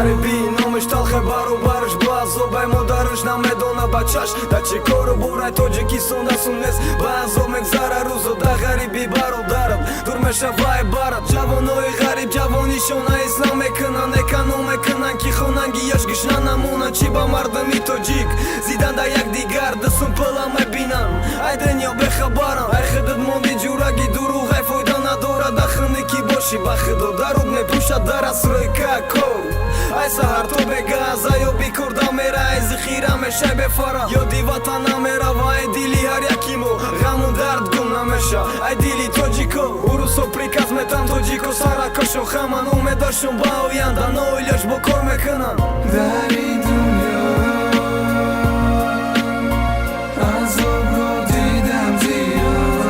غریبی نامش تلخه برابرش با عذابای مادرش نمیدونه بچهش در چی کارو برای تاجیکستان دستون نیست با عذاب مگذره روزو در غریبی برادرت دور میشه وای برات جوانای غریب جوانیشون اسلام میکنن اکنون میکنن که خوننگی یاش گشنه نمونن چی با مردمی تاجیک زیدن در یک دیگر دستون پلا میبینن ای دنیا بخبرن ای خودت موندی جورگی دروغ ای فایده نداره دخنی کی باشی بخدا درود میپوشد در اسرای ککو ای سهر تو بگز یا بیکرده میره ای ذخیره میشه بفره یادی وطن نمیره و ای دیلی هر یکیمو غم و درد گم نمیشه ای دیلی تاجیکو اروسو پریکاز میتن تاجیکو سرکشون خمن امیدشون با آینده نویلش با کار میکنن در این دنیا عذاب رو دیدم زیاد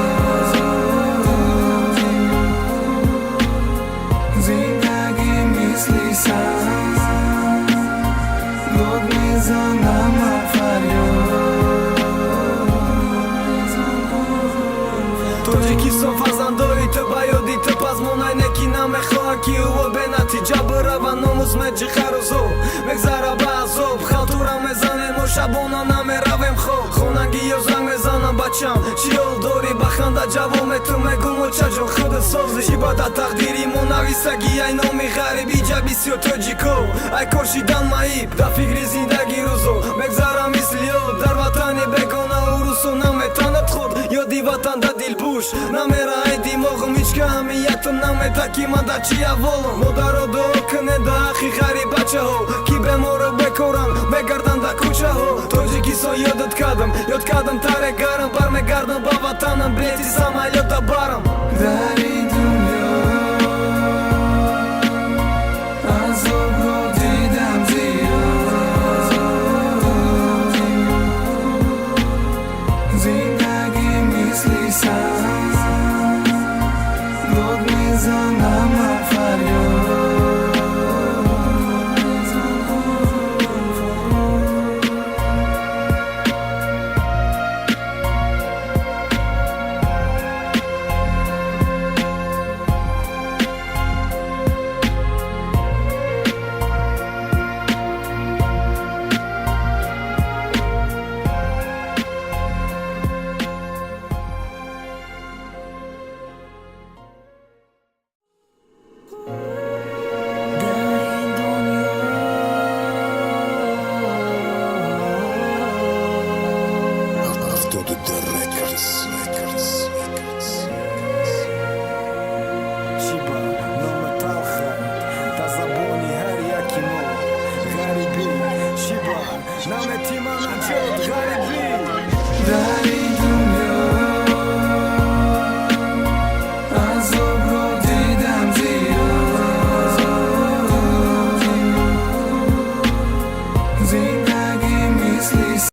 زندگی مثلی سنگ داد میزنم من فریاد تاجیکستان فرزندایی تو بیادی تو پس مونای نکی نمیخواه که او به نتیجه بره و ناموز مجی خروزو مگذره به عذاب خلطوره میزنیم و شبانا نمیرویم خواب خوننگی یا زنگ میزنم بچم چی حال داری بخنده جوام تو میگم و چجون خود سازی چی باید تقدیری مو نویسگی ای نامی غریبی جبیسی و تاجیکو ای کاشیدن معیب در فکری زندگی روزو مگذره مثل یاد در وطن بگانه و روسو نمیتند خود یادی وطن در دل بوش نمیره ای دیماغم هیچ که همیتم نمیده که من در چی اولم مادر رو دعا کنه در اخی غریب بچه ها کی به ما رو بکورن بگردن در کوچه ها تاجیکستان یاد کردم تره گرم برمیگردم با وطنم بلیتی